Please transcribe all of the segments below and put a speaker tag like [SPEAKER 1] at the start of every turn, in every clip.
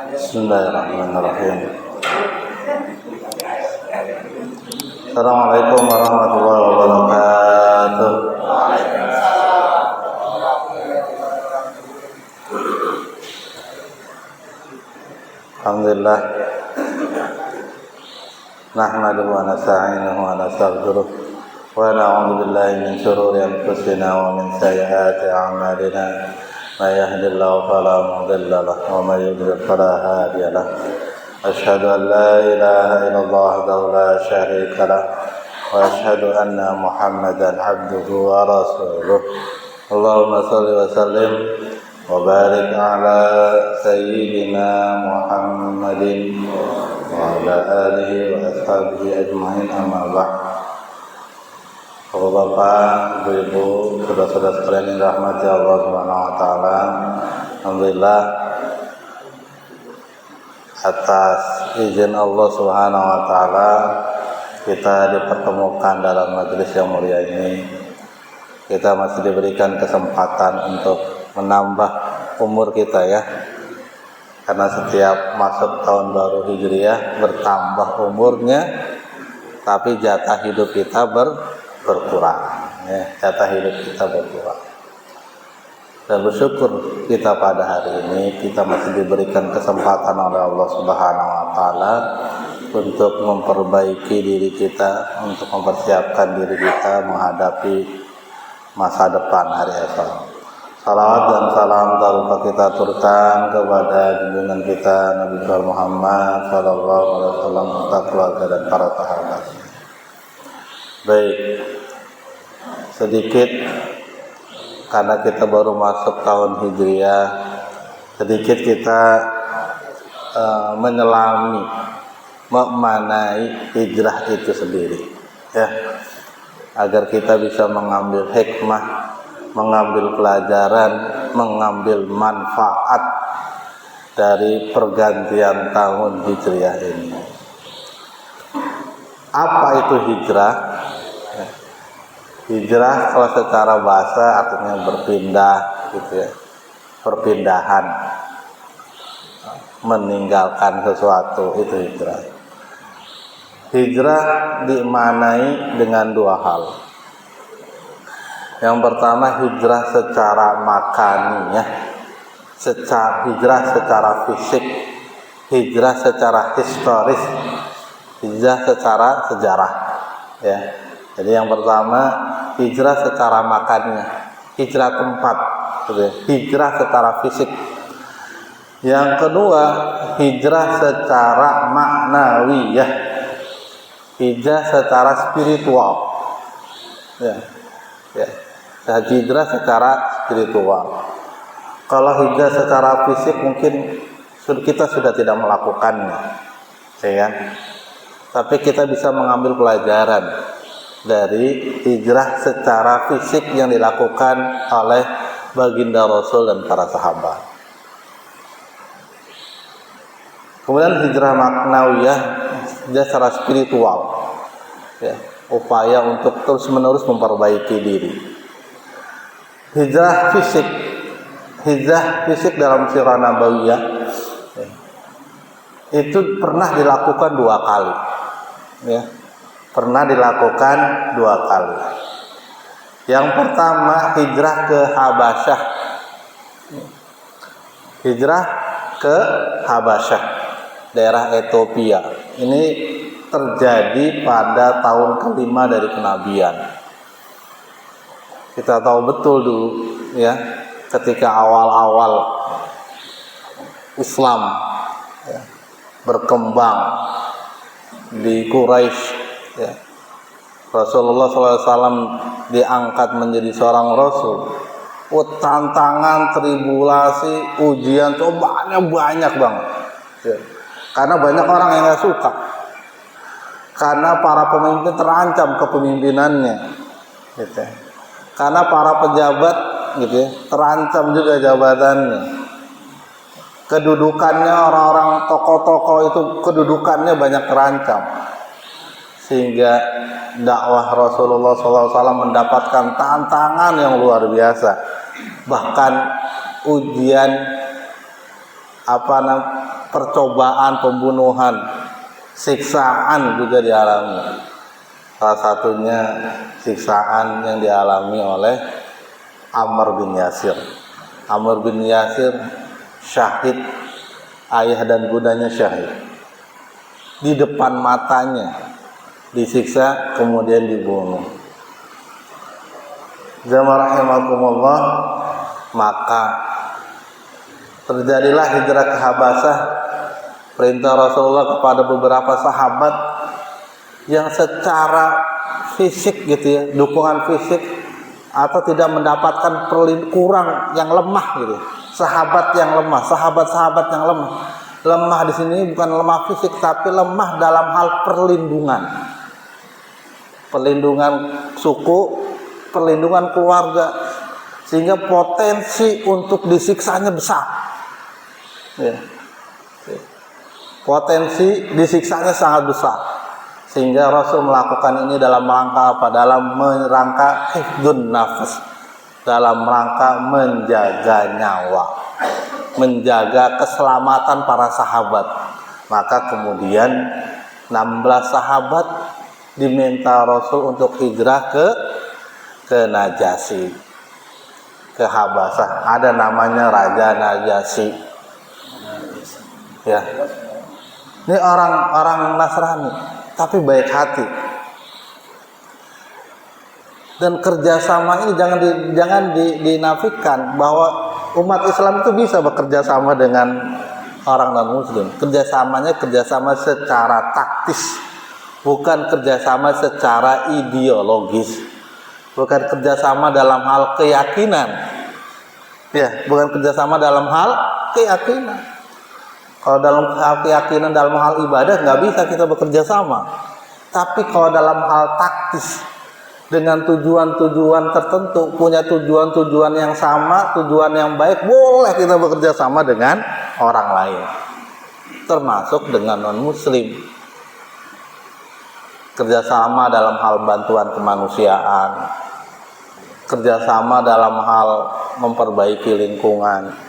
[SPEAKER 1] Bismillahirrahmanirrahim. Assalamualaikum warahmatullahi wabarakatuh. Alhamdulillah. Nahmaduhu wa nasta'inuhu wa nastaghfiruh wa na'udzu billahi min shururi anfusina wa min sayyiati a'malina. May yahdihillahu fala mudilla lahu wa may yudlil fala hadiya lahu. Asyhadu an la ilaha illallah wahdahu la syarika lahu wa asyhadu anna Muhammadan 'abduhu wa rasuluh. Allahumma shalli wa sallim wa barik ala sayyidina Muhammadin wa ala alihi wa ashabihi ajma'in, amma ba'd. Bapak, Ibu, saudara-saudara sekalian yang dirahmati Allah Subhanahu wa taala. Alhamdulillah, atas izin Allah Subhanahu wa taala kita dipertemukan dalam majelis yang mulia ini. Kita masih diberikan kesempatan untuk menambah umur kita ya. Karena setiap masuk tahun baru Hijriah bertambah umurnya, tapi jatah hidup kita berkurang ya, jatah hidup kita berkurang. Dan bersyukur kita pada hari ini kita masih diberikan kesempatan oleh Allah Subhanahu wa taala untuk memperbaiki diri kita, untuk mempersiapkan diri kita menghadapi masa depan hari esok. Salawat dan salam tak lupa kita aturkan kepada junjungan kita Nabi Muhammad sallallahu alaihi wasallam, serta keluarga dan para sahabat. Baik, sedikit karena kita baru masuk tahun Hijriah, sedikit kita menyelami memaknai hijrah itu sendiri ya, agar kita bisa mengambil hikmah, mengambil pelajaran, mengambil manfaat dari pergantian tahun Hijriah ini. Apa itu hijrah? Hijrah kalau secara bahasa artinya berpindah gitu ya. Perpindahan, meninggalkan sesuatu, itu hijrah. Hijrah dimaknai dengan dua hal. Yang pertama hijrah secara makani ya. Hijrah secara fisik, hijrah secara historis, hijrah secara sejarah ya. Jadi yang pertama hijrah secara makannya, hijrah tempat, hijrah secara fisik. Yang kedua hijrah secara maknawiyah, hijrah secara spiritual. Ya, ya. Hijrah secara spiritual. Kalau hijrah secara fisik mungkin kita sudah tidak melakukannya, ya. Tapi kita bisa mengambil pelajaran dari hijrah secara fisik yang dilakukan oleh baginda Rasul dan para sahabat. Kemudian hijrah maknawiyah, hijrah secara spiritual ya, upaya untuk terus-menerus memperbaiki diri. Hijrah fisik dalam sirah nabawiyah ya, itu pernah dilakukan dua kali ya. Pernah dilakukan dua kali. Yang pertama hijrah ke Habasyah. Hijrah ke Habasyah, daerah Ethiopia. Ini terjadi pada tahun kelima dari kenabian. Kita tahu betul dulu ya, ketika awal-awal Islam ya, berkembang di Quraisy. Ya. Rasulullah SAW diangkat menjadi seorang Rasul. Tantangan, tribulasi, ujian, cobaannya banyak banget. Ya. Karena banyak orang yang nggak suka. Karena para pemimpin terancam kepemimpinannya. Gitu. Karena para pejabat, gitu ya, terancam juga jabatannya. Kedudukannya orang-orang tokoh-tokoh itu kedudukannya banyak terancam. Sehingga dakwah Rasulullah SAW mendapatkan tantangan yang luar biasa. Bahkan ujian percobaan, pembunuhan, siksaan juga dialami. Salah satunya siksaan yang dialami oleh Ammar bin Yasir. Ammar bin Yasir syahid, ayah dan bundanya syahid. Di depan matanya disiksa kemudian dibunuh. Jamaah rahimakumullah, maka terjadilah hijrah ke Habasyah, perintah Rasulullah kepada beberapa sahabat yang secara fisik gitu ya, dukungan fisik atau tidak mendapatkan kurang, yang lemah gitu. Sahabat yang lemah, sahabat-sahabat yang lemah. Lemah di sini bukan lemah fisik tapi lemah dalam hal perlindungan. Perlindungan suku, perlindungan keluarga, sehingga potensi untuk disiksanya besar. Ya. Potensi disiksanya sangat besar, sehingga Rasul melakukan ini dalam rangka apa? Dalam rangka hifdzun nafas, dalam rangka menjaga nyawa, menjaga keselamatan para sahabat. Maka kemudian 16 sahabat diminta Rasul untuk hijrah ke Najasyi, ke Habasyah. Ada namanya Raja Najasyi. Ya. Ini orang Nasrani, tapi baik hati. Dan kerjasama ini jangan dinafikan bahwa umat Islam itu bisa bekerja sama dengan orang non-Muslim. Kerjasama secara taktis, bukan kerjasama secara ideologis, bukan kerjasama dalam hal keyakinan. Ya, bukan kerjasama dalam hal keyakinan. Kalau dalam hal keyakinan, dalam hal ibadah nggak bisa kita bekerja sama. Tapi kalau dalam hal taktis, dengan tujuan-tujuan tertentu, punya tujuan-tujuan yang sama, tujuan yang baik, boleh kita bekerja sama dengan orang lain, termasuk dengan non-Muslim. Kerjasama dalam hal bantuan kemanusiaan, kerjasama dalam hal memperbaiki lingkungan,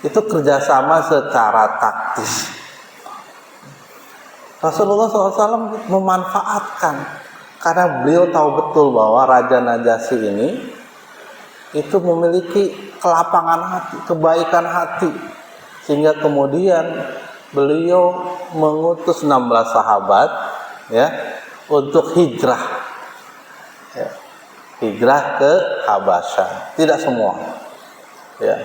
[SPEAKER 1] itu kerjasama secara taktis. Rasulullah SAW memanfaatkan, karena beliau tahu betul bahwa Raja Najasyi ini itu memiliki kelapangan hati, kebaikan hati, sehingga kemudian beliau mengutus 16 sahabat ya untuk hijrah, ya, hijrah ke Habasyah. Tidak semua, ya,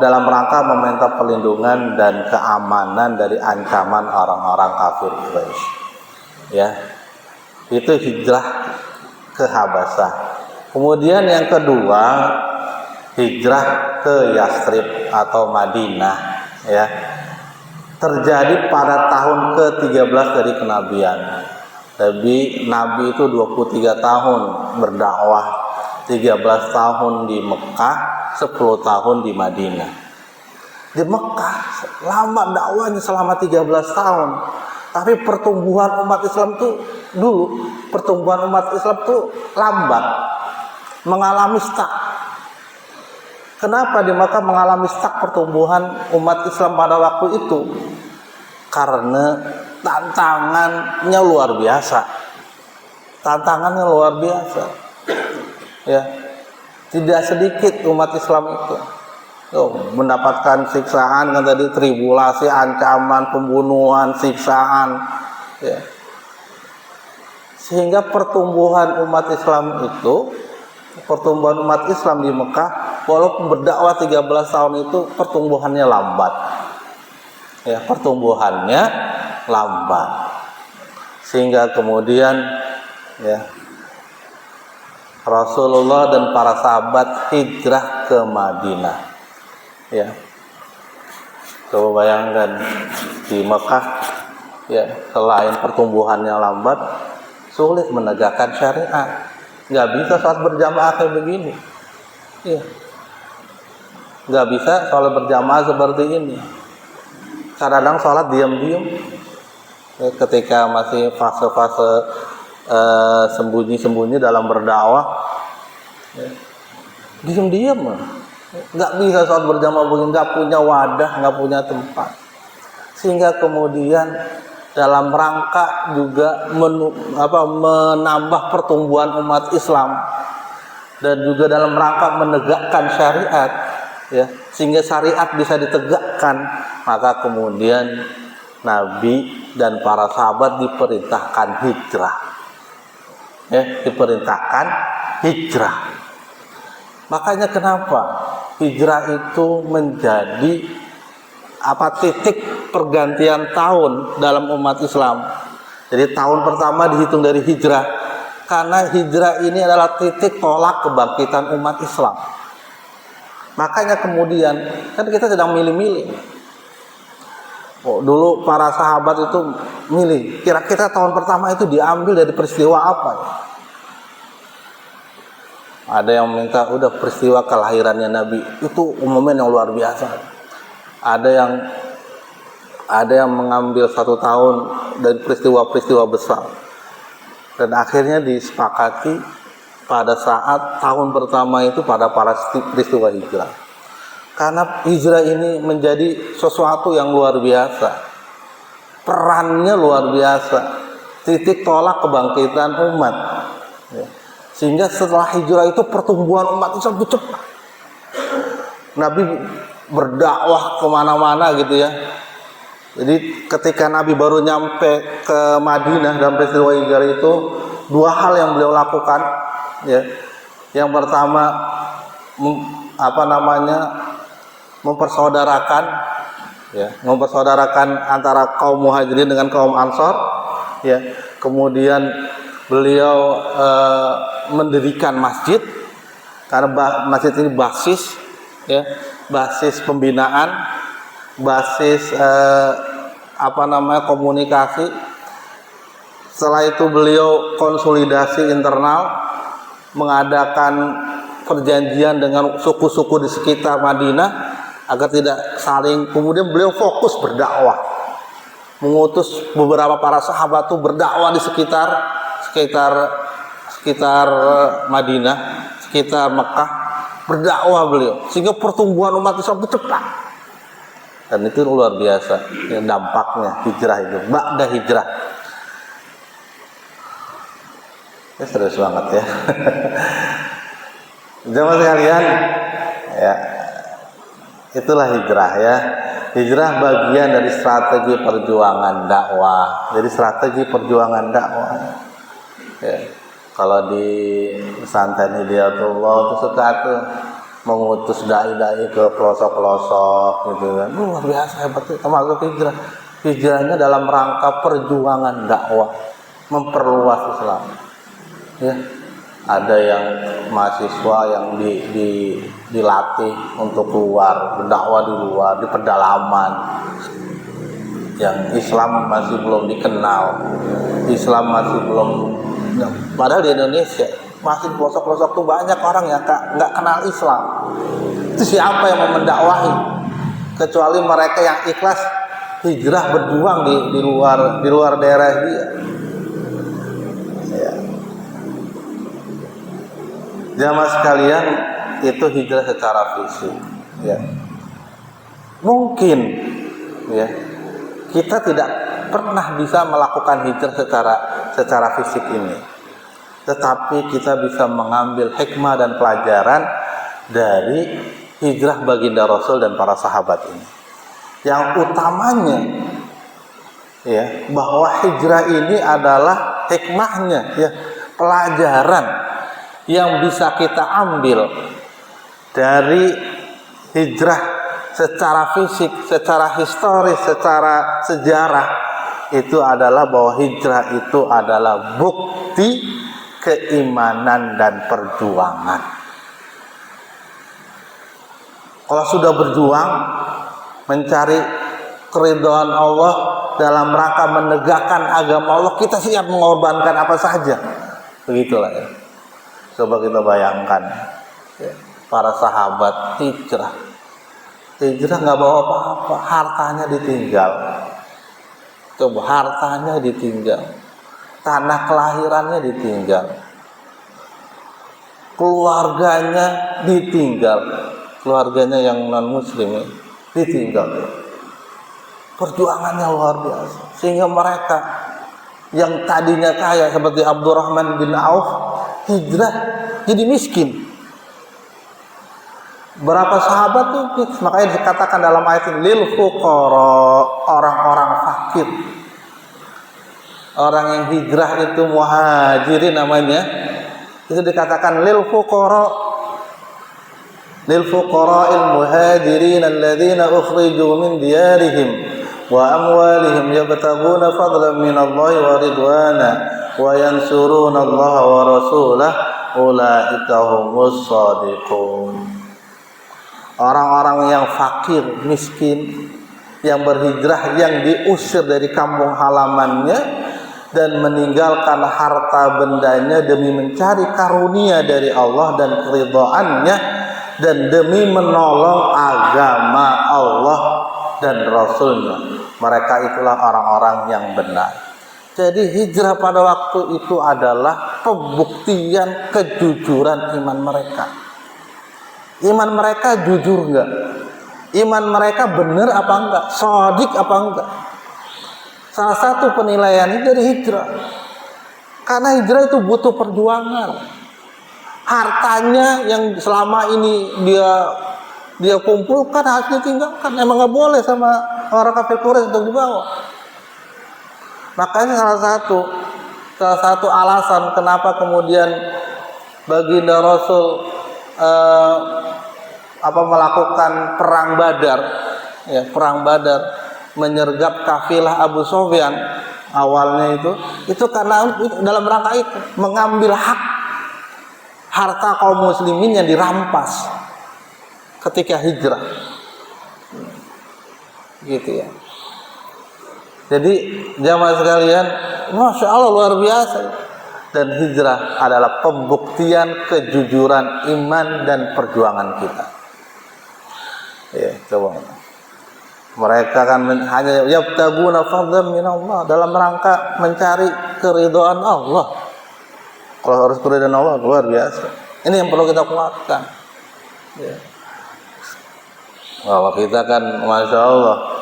[SPEAKER 1] dalam rangka meminta perlindungan dan keamanan dari ancaman orang-orang kafir Quraisy. Ya, itu hijrah ke Habasyah. Kemudian yang kedua, hijrah ke Yathrib atau Madinah, ya. Terjadi pada tahun ke-13 dari kenabian. Nabi itu 23 tahun berdakwah, 13 tahun di Mekah, 10 tahun di Madinah. Di Mekah lama dakwahnya selama 13 tahun. Tapi pertumbuhan umat Islam itu lambat, mengalami stuck. Kenapa di Makkah mengalami stuck pertumbuhan umat Islam pada waktu itu? Karena tantangannya luar biasa. Ya, tidak sedikit umat Islam itu mendapatkan siksaan, kan tadi, tribulasi, ancaman, pembunuhan, siksaan, ya. Sehingga pertumbuhan umat Islam di Mekah, walaupun berdakwah 13 tahun itu pertumbuhannya lambat. Ya, Sehingga kemudian ya Rasulullah dan para sahabat hijrah ke Madinah. Ya, coba bayangkan di Mekah, ya, selain pertumbuhannya lambat, sulit menegakkan syariat. Nggak bisa sholat berjamaah kayak begini. Ya, nggak bisa sholat berjamaah seperti ini. Kadang-kadang sholat diam-diam. Ya, ketika masih fase-fase sembunyi-sembunyi dalam berdakwah, ya, diam-diam. Nggak bisa sholat berjamaah begini, nggak punya wadah, nggak punya tempat. sehingga kemudian dalam rangka juga menambah pertumbuhan umat Islam dan juga dalam rangka menegakkan syariat, ya, sehingga syariat bisa ditegakkan, maka kemudian Nabi dan para sahabat diperintahkan hijrah, ya, diperintahkan hijrah. Makanya kenapa hijrah itu menjadi titik pergantian tahun dalam umat Islam. Jadi tahun pertama dihitung dari hijrah, karena hijrah ini adalah titik tolak kebangkitan umat Islam. Makanya kemudian kan kita sedang milih-milih. Dulu para sahabat itu milih, kira-kira tahun pertama itu diambil dari peristiwa apa ya? Ada yang minta udah peristiwa kelahirannya Nabi, itu momen yang luar biasa. Ada yang mengambil 1 tahun dari peristiwa-peristiwa besar. Dan akhirnya disepakati pada saat tahun pertama itu pada para peristiwa hijrah. Karena hijrah ini menjadi sesuatu yang luar biasa. Perannya luar biasa. Titik tolak kebangkitan umat. Ya. Sehingga setelah hijrah itu pertumbuhan umat Islam itu cepat. Nabi berdakwah kemana-mana gitu ya. Jadi ketika Nabi baru nyampe ke Madinah dalam peristiwa hijrah itu, 2 hal yang beliau lakukan, ya. Yang pertama mempersaudarakan antara kaum Muhajirin dengan kaum Ansor, ya. Kemudian beliau mendirikan masjid, karena masjid ini basis, ya, basis pembinaan, basis komunikasi. Setelah itu beliau konsolidasi internal, mengadakan perjanjian dengan suku-suku di sekitar Madinah agar tidak saling. Kemudian beliau fokus berdakwah, mengutus beberapa para sahabat itu berdakwah di sekitar Madinah, sekitar Mekah, berdakwah beliau, sehingga pertumbuhan umat Islam itu cepat. Dan itu luar biasa ya, dampaknya hijrah itu, ba'da hijrah. Ya, serius banget ya. Jemaah sekalian, ya, itulah hijrah ya. Hijrah bagian dari strategi perjuangan dakwah. Jadi strategi perjuangan dakwah. Ya. Kalau di pesantren Hidayatullah itu suka tuh mengutus dai-dai ke pelosok-pelosok gitu kan. Luar biasa hebatnya, termasuk hijrah. Hijrahnya dalam rangka perjuangan dakwah, memperluas Islam. Ya. Ada yang mahasiswa yang dilatih untuk keluar, berdakwah di luar, di pedalaman. Yang Islam masih belum dikenal. Islam masih belum, padahal di Indonesia masih di pelosok-pelosok tuh banyak orang yang nggak kenal Islam. Itu siapa yang mau mendakwahi? Kecuali mereka yang ikhlas hijrah berjuang di luar daerah dia. Ya. Jamaah sekalian, itu hijrah secara fisik. Ya. Mungkin, ya, kita tidak pernah bisa melakukan hijrah secara fisik ini, tetapi kita bisa mengambil hikmah dan pelajaran dari hijrah baginda Rasul dan para sahabat ini. Yang utamanya, ya, bahwa hijrah ini adalah hikmahnya, ya, pelajaran yang bisa kita ambil dari hijrah secara fisik, secara historis, secara sejarah, itu adalah bahwa hijrah itu adalah bukti keimanan dan perjuangan. Kalau sudah berjuang mencari keridhaan Allah dalam rangka menegakkan agama Allah, kita siap mengorbankan apa saja. Begitulah ya. Coba kita bayangkan, ya, para sahabat hijrah nggak bawa apa-apa, hartanya ditinggal. Coba, hartanya ditinggal, tanah kelahirannya ditinggal, keluarganya ditinggal, keluarganya yang non muslim ditinggal. perjuangannya luar biasa, sehingga mereka yang tadinya kaya seperti Abdurrahman bin Auf hijrah jadi miskin. Berapa sahabat tuh, makanya dikatakan dalam ayat ini lil fuqara, orang-orang fakir. Orang yang hijrah itu muhajirin namanya, itu dikatakan lil fuqara'il muhajirin alladzina ukhriju min diyarihim wa amwalihim yabtaguna fadlan min Allah wa ridwana wa yansuruna Allah wa rasulah ulaika humus shadiqun. Orang-orang yang fakir, miskin, yang berhijrah, yang diusir dari kampung halamannya dan meninggalkan harta bendanya demi mencari karunia dari Allah dan keridhaannya dan demi menolong agama Allah dan Rasulnya. Mereka itulah orang-orang yang benar. Jadi hijrah pada waktu itu adalah pembuktian kejujuran iman mereka. Iman mereka jujur enggak? Iman mereka benar apa enggak? Shadiq apa enggak? Salah satu penilaian itu dari hijrah. Karena hijrah itu butuh perjuangan. Hartanya yang selama ini dia kumpulkan, harusnya tinggalkan. Emang nggak boleh sama orang kafir Quraisy untuk dibawa. Makanya salah satu alasan kenapa kemudian baginda Rasul melakukan perang Badar, ya, perang Badar, menyergap kafilah Abu Sufyan awalnya itu karena dalam rangka itu mengambil hak harta kaum muslimin yang dirampas ketika hijrah, gitu ya. Jadi jamaah sekalian, masya Allah luar biasa. Dan hijrah adalah pembuktian kejujuran iman dan perjuangan kita. Ya, coba. Mereka kan hanya yabtaguna fadlan min Allah, dalam rangka mencari keridhaan Allah. Kalau harus keridhaan Allah luar biasa. Ini yang perlu kita kuatkan. Ya. Kalau kita kan masya Allah,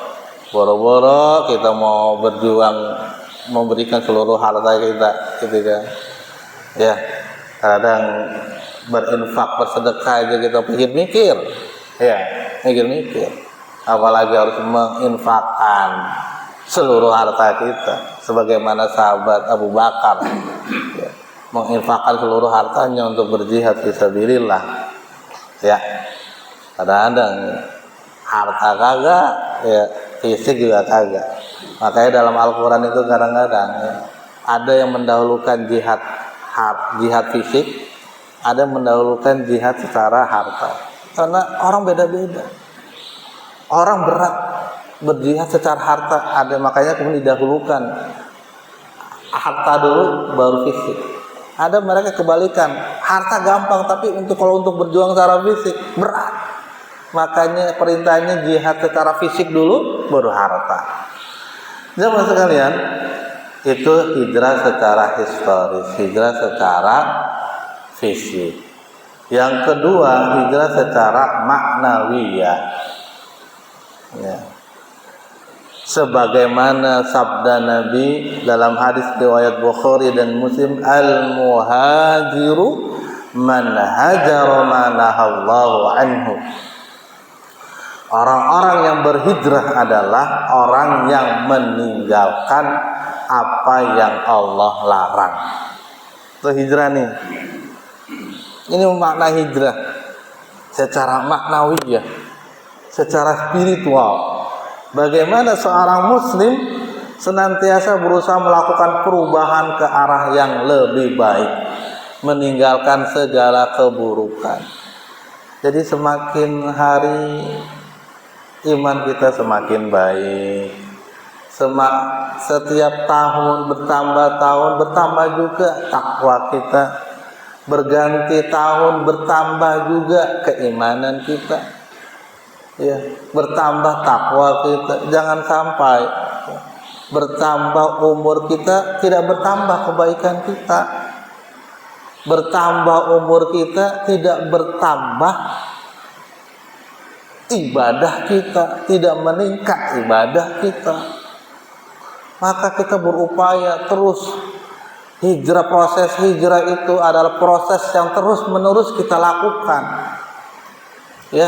[SPEAKER 1] boro-boro kita mau berjuang memberikan seluruh harta kita, gitu kan. Ya, kadang berinfak, bersedekah aja kita mikir, ya, mikir. Apalagi harus menginfakkan seluruh harta kita, sebagaimana sahabat Abu Bakar, ya, menginfakkan seluruh hartanya untuk berjihad fisabilillah. Ya, kadang-kadang harta kagak, ya, fisik juga kagak. Makanya dalam Al-Quran itu kadang-kadang ya, ada yang mendahulukan jihad fisik, ada yang mendahulukan jihad secara harta. Karena orang beda-beda. Orang berat berjihad secara harta, ada makanya kemudian didahulukan harta dulu baru fisik. Ada mereka kebalikan, harta gampang tapi kalau untuk berjuang secara fisik berat. Makanya perintahnya jihad secara fisik dulu baru harta. Jemaah sekalian, itu hijrah secara historis, hijrah secara fisik. Yang kedua, hijrah secara maknawiyah. Ya. Sebagaimana sabda Nabi dalam hadis riwayat Bukhari dan Muslim, al-muhajiru man hajara ma nahallahu anhu. Orang-orang yang berhijrah adalah orang yang meninggalkan apa yang Allah larang. Itu hijrah nih. Ini makna hijrah secara maknawiyah, secara spiritual. Bagaimana seorang muslim senantiasa berusaha melakukan perubahan ke arah yang lebih baik, meninggalkan segala keburukan. Jadi semakin hari iman kita semakin baik. Setiap tahun bertambah juga takwa kita. Berganti tahun bertambah juga keimanan kita. Ya, bertambah takwa kita. Jangan sampai bertambah umur kita tidak bertambah kebaikan kita. Bertambah umur kita tidak bertambah ibadah kita, tidak meningkat ibadah kita, maka kita berupaya terus. Proses hijrah itu adalah proses yang terus menerus kita lakukan. Ya,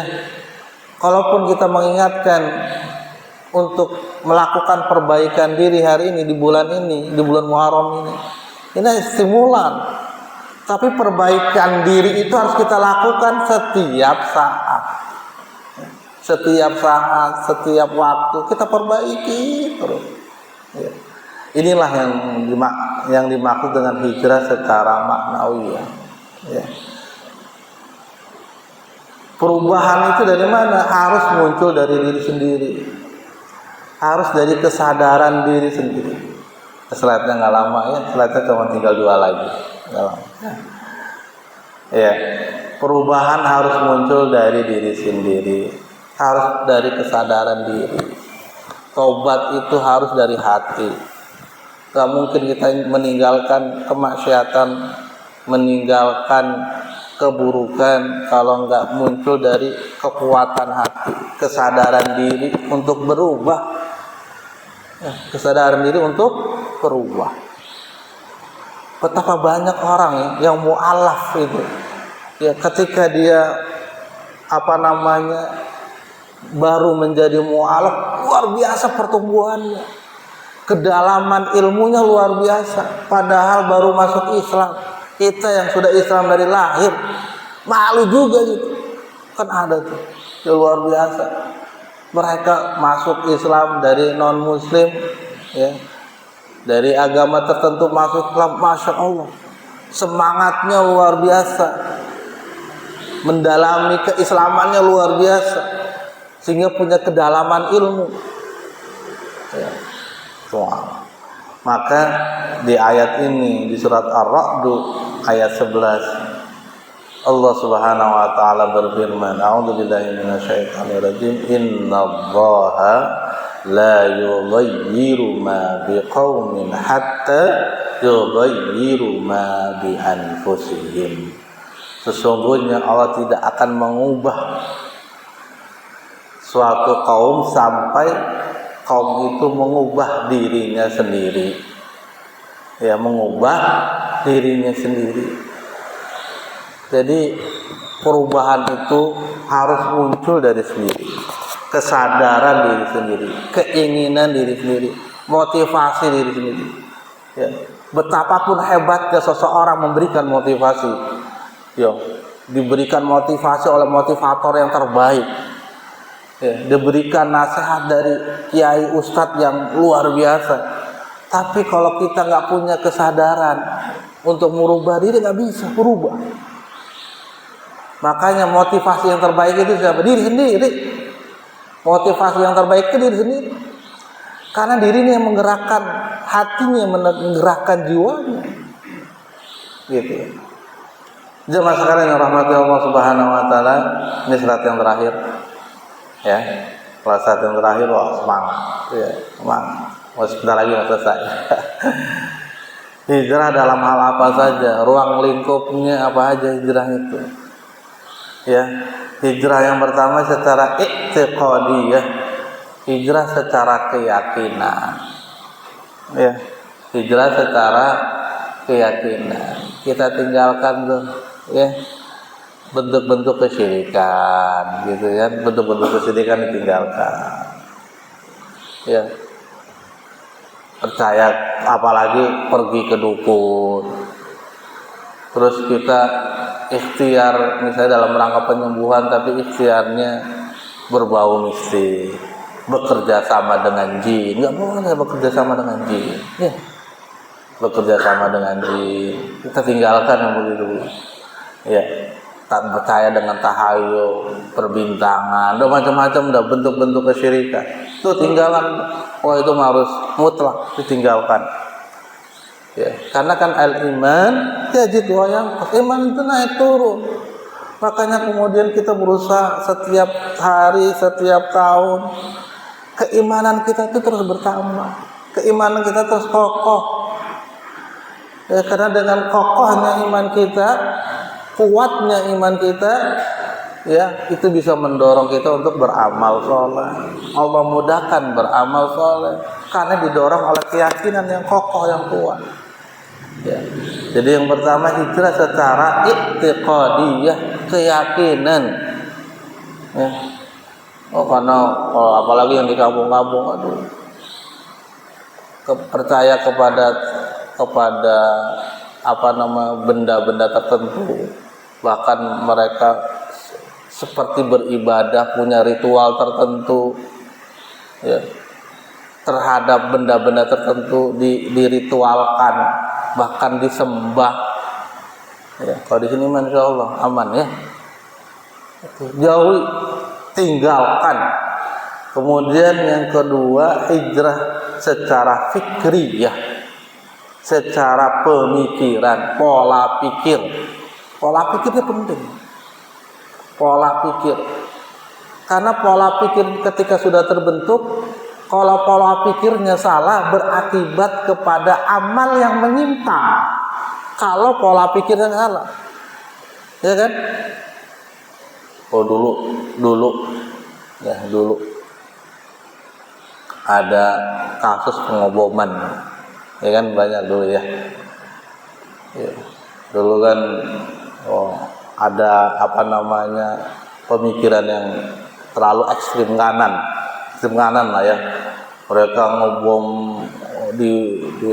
[SPEAKER 1] kalaupun kita mengingatkan untuk melakukan perbaikan diri hari ini, di bulan Muharram ini stimulan. Tapi perbaikan diri itu harus kita lakukan setiap saat. Setiap waktu kita perbaiki terus. Ya. Inilah yang dimaksud dengan hijrah secara maknawiyah. Ya. Perubahan itu dari mana? Harus muncul dari diri sendiri. Harus dari kesadaran diri sendiri. Slide-nya nggak lama ya, slide-nya cuma tinggal 2 lagi. Ya, perubahan harus muncul dari diri sendiri. Harus dari kesadaran diri. Tobat itu harus dari hati. Gak mungkin kita meninggalkan kemaksiatan, meninggalkan keburukan kalau nggak muncul dari kekuatan hati, kesadaran diri untuk berubah. Kesadaran diri untuk berubah. Betapa banyak orang yang mu'alaf itu, ya, ketika dia baru menjadi mu'alaf, luar biasa pertumbuhannya. Kedalaman ilmunya luar biasa, padahal baru masuk Islam. Kita yang sudah Islam dari lahir malu juga gitu. Kan ada tuh yang luar biasa. Mereka masuk Islam dari non muslim, ya, dari agama tertentu masuk Islam, masya Allah, semangatnya luar biasa, mendalami keislamannya luar biasa, sehingga punya kedalaman ilmu. Ya. Maka di ayat ini, di surat Ar-Ra'd ayat 11, Allah Subhanahu wa taala berfirman, a'udzubillahi minasyaitonir rajim, innallaha la yughayyiru ma biqaumin hatta yughayyiru ma bi anfusihim. Sesungguhnya Allah tidak akan mengubah suatu kaum sampai kaum itu mengubah dirinya sendiri. Ya, mengubah dirinya sendiri. Jadi perubahan itu harus muncul dari sendiri. Kesadaran diri sendiri, keinginan diri sendiri, motivasi diri sendiri. Ya. Betapapun hebatnya seseorang memberikan motivasi, ya, diberikan motivasi oleh motivator yang terbaik. Ya, diberikan nasihat dari kiai ustadz yang luar biasa, tapi kalau kita nggak punya kesadaran untuk merubah diri, nggak bisa berubah. Makanya motivasi yang terbaik itu siapa? Diri sendiri. Motivasi yang terbaik itu diri sendiri, karena dirinya yang menggerakkan hatinya, menggerakkan jiwanya, gitu. Jemaah sekalian yang rahmati Allah Subhanahu wa taala, ini surat yang terakhir. Ya, kelas 1 yang terakhir, wah semangat, ya, semangat. Sebentar lagi mau selesai. Hijrah dalam hal apa saja, ruang lingkupnya apa aja hijrah itu. Ya, hijrah yang pertama secara i'tiqadiyah, hijrah secara keyakinan. Ya, hijrah secara keyakinan. Kita tinggalkan tuh, ya, bentuk-bentuk kesyirikan, gitu ya, bentuk-bentuk kesyirikan ditinggalkan. Ya, percaya, apalagi pergi ke dukun. Terus kita ikhtiar, misalnya dalam rangka penyembuhan, tapi ikhtiarnya berbau mistik, bekerja sama dengan jin. Nggak boleh bekerja sama dengan jin. Ya, bekerja sama dengan jin, kita tinggalkan yang begitu. Ya, tak percaya dengan tahayul, perbintangan, udah macam-macam, udah bentuk-bentuk kesyirikan. Itu tinggalan. Wah, itu harus mutlak ditinggalkan. Ya, karena kan al-iman yajid wa yanqus, iman itu naik turun. Makanya kemudian kita berusaha setiap hari, setiap tahun, keimanan kita itu terus bertambah, keimanan kita terus kokoh. Ya, karena dengan kokohnya iman kita, kuatnya iman kita, ya itu bisa mendorong kita untuk beramal soleh. Allah mudahkan beramal soleh karena didorong oleh keyakinan yang kokoh, yang kuat. Ya. Jadi yang pertama hijrah secara i'tiqadiyah, keyakinan. Ya. Oh karena apalagi yang di kampung-kampung, aduh, percaya kepada benda-benda tertentu, bahkan mereka seperti beribadah, punya ritual tertentu, ya, terhadap benda-benda tertentu, diritualkan, bahkan disembah. Ya, kalau di sini masya Allah aman ya, jauhi, tinggalkan. Kemudian yang kedua hijrah secara fikriyah, secara pemikiran, pola pikir. Pola pikirnya penting. Pola pikir. Karena pola pikir ketika sudah terbentuk, kalau pola pikirnya salah berakibat kepada amal yang menyimpang. Kalau pola pikirnya salah, ya kan? Oh dulu ada kasus pengoboman, ya kan, banyak dulu ya. Dulu kan ada pemikiran yang terlalu ekstrim kanan lah ya. Mereka ngebom di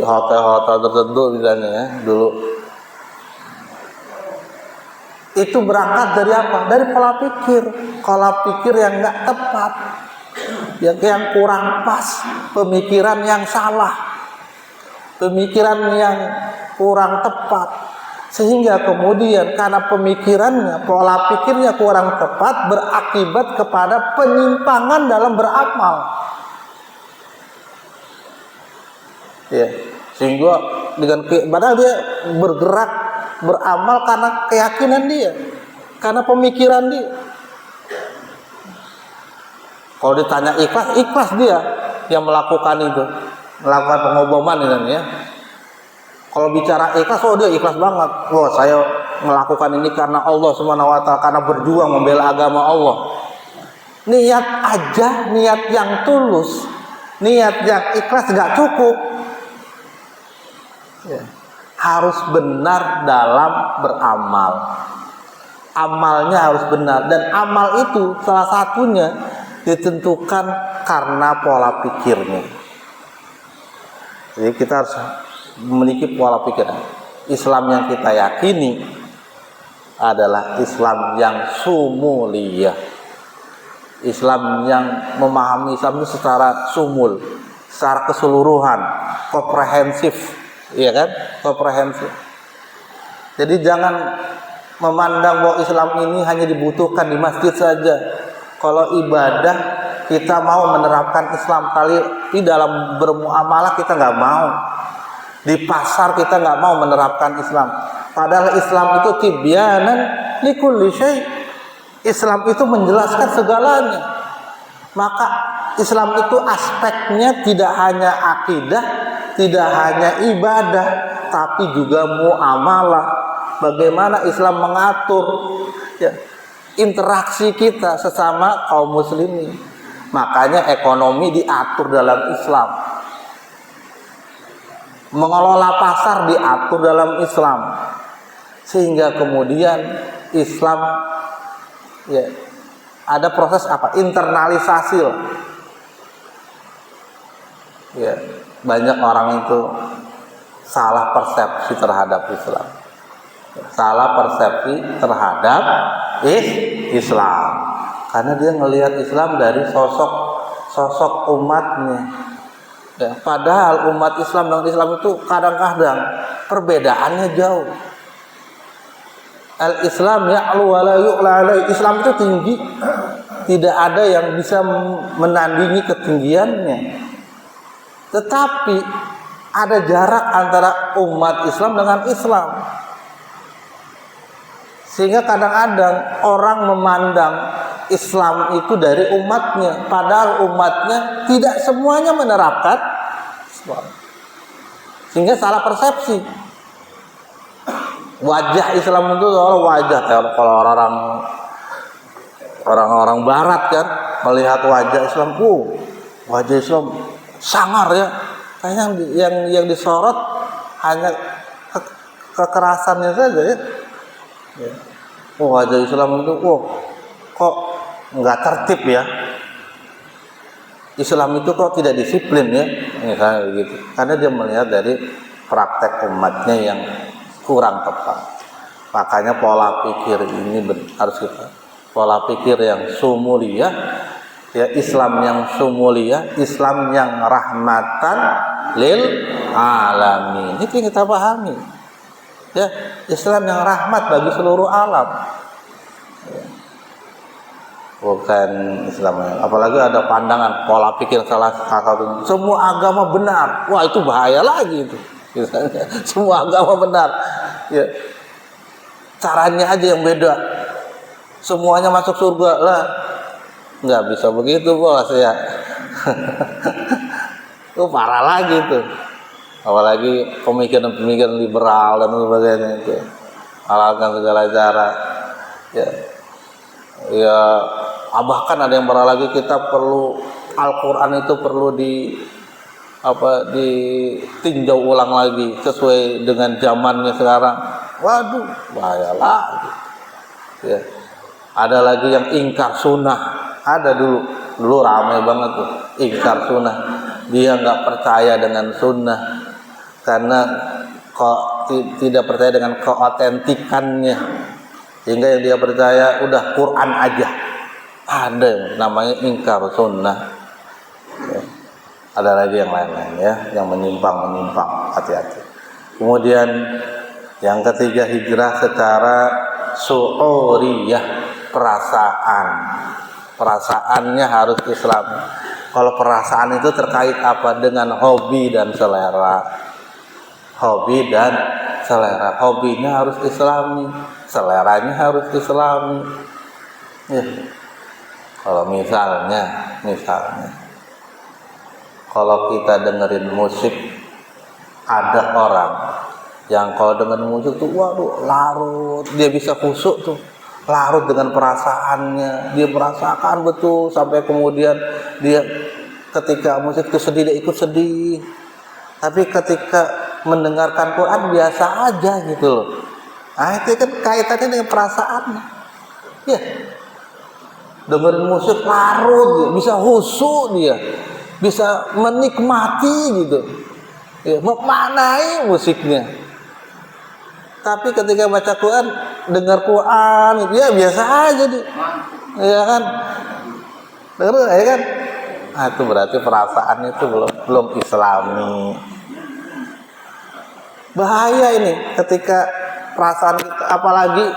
[SPEAKER 1] hotel-hotel tertentu misalnya ya dulu. Itu berangkat dari apa? Dari pola pikir yang nggak tepat, yang kurang pas, pemikiran yang salah, pemikiran yang kurang tepat. Sehingga kemudian karena pemikirannya, pola pikirnya kurang tepat, berakibat kepada penyimpangan dalam beramal. Ya, sehingga padahal dia bergerak beramal karena keyakinan dia, karena pemikiran dia. Kalau ditanya ikhlas dia yang melakukan itu, melakukan pengoboman ini ya. Kalau bicara ikhlas, dia ikhlas banget. Saya melakukan ini karena Allah SWT, karena berjuang membela agama Allah. Niat aja, niat yang tulus, niat yang ikhlas nggak cukup. Ya. Harus benar dalam beramal. Amalnya harus benar, dan amal itu salah satunya ditentukan karena pola pikirnya. Jadi kita harus memiliki pola pikir. Islam yang kita yakini adalah Islam yang sumuliyah, Islam yang memahami Islam itu secara sumul, secara keseluruhan, komprehensif, ya kan? Komprehensif. Jadi jangan memandang bahwa Islam ini hanya dibutuhkan di masjid saja. Kalau ibadah kita mau menerapkan Islam, kali di dalam bermuamalah kita nggak mau. Di pasar kita nggak mau menerapkan Islam. Padahal Islam itu tibyanan likulli syai'. Islam itu menjelaskan segalanya. Maka Islam itu aspeknya tidak hanya akidah, tidak hanya ibadah, tapi juga muamalah. Bagaimana Islam mengatur ya, interaksi kita sesama kaum muslimin. Makanya ekonomi diatur dalam Islam. Mengelola pasar diatur dalam Islam, sehingga kemudian Islam ya ada proses internalisasi lah. Ya, banyak orang itu salah persepsi terhadap Islam, salah persepsi terhadap Islam, karena dia ngelihat Islam dari sosok umatnya. Ya, padahal umat Islam dan Islam itu kadang-kadang perbedaannya jauh. Al-Islam ya'lu wa la yu'la alaihi. Islam itu tinggi, tidak ada yang bisa menandingi ketinggiannya. Tetapi ada jarak antara umat Islam dengan Islam. Sehingga kadang-kadang orang memandang Islam itu dari umatnya, padahal umatnya tidak semuanya menerapkan Islam. Sehingga salah persepsi. Wajah Islam itu wajah kalau orang Orang-orang Barat kan melihat wajah Islam, wajah Islam sangar ya. Kayaknya yang disorot hanya kekerasannya saja ya. Wajah Islam itu, kok nggak tertib ya. Islam itu kok tidak disiplin ya, misalnya begitu. Karena dia melihat dari praktek umatnya yang kurang tepat. Makanya pola pikir ini harus kita, pola pikir yang sumulia, ya Islam yang sumulia, Islam yang rahmatan lil alamin. Itu yang kita pahami. Ya, Islam yang rahmat bagi seluruh alam. Bukan Islam, apalagi ada pandangan pola pikir salah satu semua agama benar, wah itu bahaya lagi itu. Misalnya, semua agama benar, ya caranya aja yang beda, semuanya masuk surga lah, nggak bisa begitu bos ya. Itu parah lagi tuh, apalagi pemikiran-pemikiran liberal dan sebagainya itu, halalkan segala cara, ya bahkan ada yang parah lagi, kita perlu Al-Quran itu perlu ditinjau ulang lagi sesuai dengan zamannya sekarang. Waduh, bahaya lagi. Ya. Ada lagi yang ingkar sunnah. Ada dulu ramai banget tuh ingkar sunnah. Dia nggak percaya dengan sunnah karena tidak percaya dengan keotentikannya. Sehingga yang dia percaya udah Quran aja. Ada namanya ingkar sunnah. Ya. Ada lagi yang lain-lain ya, yang menyimpang, hati-hati. Kemudian yang ketiga, hijrah secara su'uriyah, perasaannya harus Islam. Kalau perasaan itu terkait apa? Dengan hobi dan selera. Hobinya harus Islami, seleranya harus Islami. Ya. Kalau misalnya kalau kita dengerin musik, ada orang yang kalau dengerin musik tuh waduh larut, dia bisa khusyuk tuh, larut dengan perasaannya, dia merasakan betul sampai kemudian dia ketika musik itu sedih dia ikut sedih, tapi ketika mendengarkan Quran biasa aja gitu loh. Nah itu kan kaitannya dengan perasaannya, ya. Dengerin musik larut, dia bisa khusyuk, dia bisa menikmati gitu, ya, memaknai musiknya. Tapi ketika baca Quran, dengar Quran, ya biasa aja dia, ya kan, dengar, ya kan. Nah, itu berarti perasaan itu belum Islami. Bahaya ini ketika perasaan kita, apalagi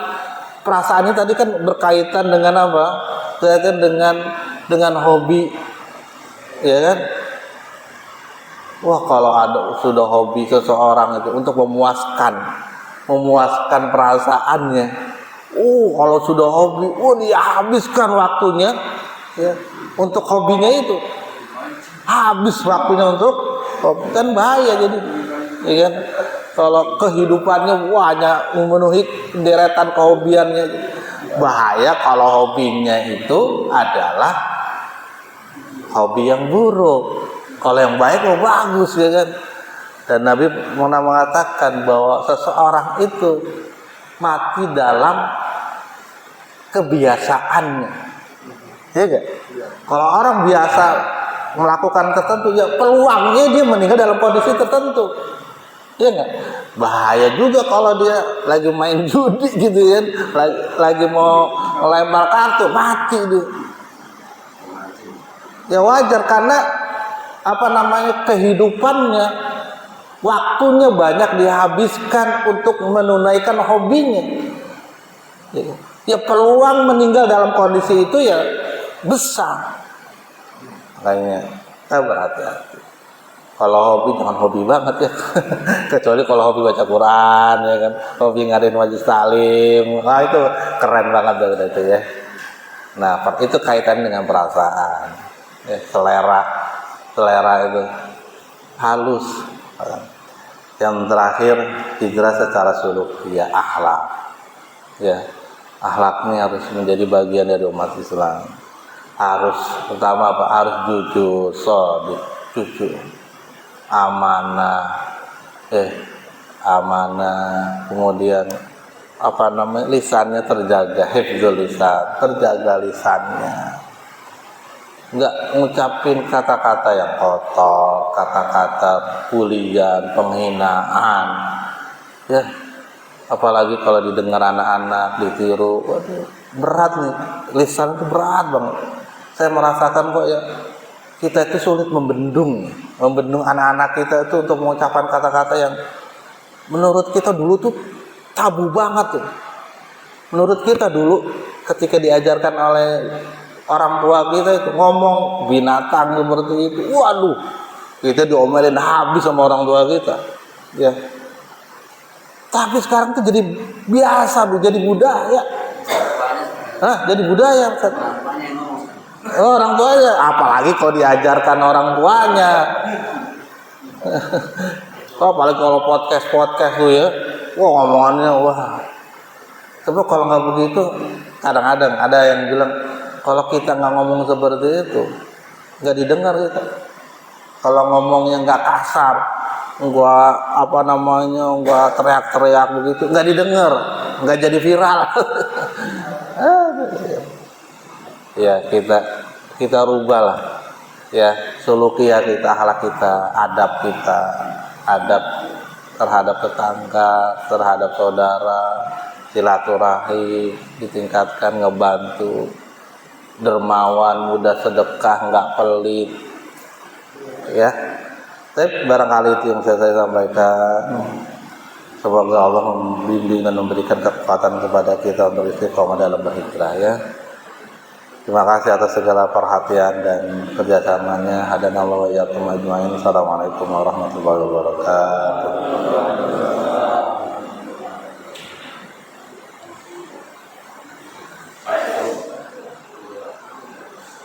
[SPEAKER 1] perasaannya tadi kan berkaitan dengan apa? Berkaitan dengan hobi, ya kan? Wah, kalau sudah hobi seseorang itu untuk memuaskan perasaannya. Kalau sudah hobi, dia habiskan waktunya ya untuk hobinya itu. Habis waktunya untuk hobi, kan bahaya jadi. Ya kan? Kalau kehidupannya hanya memenuhi deretan kehobiannya, bahaya kalau hobinya itu adalah hobi yang buruk. Kalau yang baik bagus ya kan. Dan Nabi pernah mengatakan bahwa seseorang itu mati dalam kebiasaannya. Ya kan? Kalau orang biasa melakukan tertentu, ya peluangnya dia meninggal dalam kondisi tertentu. Ya enggak? Bahaya juga kalau dia lagi main judi gitu kan, lagi mau lempar kartu, mati dia. Ya wajar karena kehidupannya, waktunya banyak dihabiskan untuk menunaikan hobinya. Ya peluang meninggal dalam kondisi itu ya besar. Makanya kita berhati-hati. Kalau hobi jangan hobi banget ya. Kecuali kalau hobi baca Quran ya kan, hobi ngadain majelis taklim. Wah itu keren banget udah itu ya. Nah, itu kaitan dengan perasaan. Ya, selera itu halus. Yang terakhir, hijrah secara suluk, ya akhlak. Ya. Akhlaknya harus menjadi bagian dari umat Islam. Harus pertama apa? Harus jujur, shadiq, jujur, amanah, amanah. Kemudian apa namanya, lisannya terjaga, hifdzul lisan, terjaga lisannya. Enggak ngucapin kata-kata yang kotor, kata-kata bulian, penghinaan, ya. Apalagi kalau didengar anak-anak, ditiru, waduh, berat nih, lisan itu berat banget. Saya merasakan kok ya, kita itu sulit membendung anak-anak kita itu untuk mengucapkan kata-kata yang menurut kita dulu tuh tabu banget tuh. Menurut kita dulu ketika diajarkan oleh orang tua kita itu ngomong binatang seperti itu, waduh, kita diomelin habis sama orang tua kita, ya. Tapi sekarang tuh jadi biasa, jadi budaya. Jadi budaya. Orang tuanya, apalagi kalau diajarkan orang tuanya. Apalagi kalau podcast tuh ya, wah ngomongannya wah. Tapi kalau nggak begitu, kadang-kadang ada yang bilang kalau kita nggak ngomong seperti itu, nggak didengar kita. Kalau ngomongnya nggak kasar, nggak apa namanya, nggak teriak-teriak begitu, nggak didengar, nggak jadi viral. Ya kita rubahlah, ya sulukiah kita, akhlak kita, adab terhadap tetangga, terhadap saudara, silaturahim ditingkatkan, ngebantu, dermawan, mudah sedekah, nggak pelit, ya. Tapi barangkali itu yang saya sampaikan. Semoga Allah membimbing dan memberikan kekuatan kepada kita untuk istiqomah dalam berhijrah, ya. Terima kasih atas segala perhatian dan kerjasamanya. Hadanallahu wa iyyakum ajmain. Assalamualaikum warahmatullahi wabarakatuh.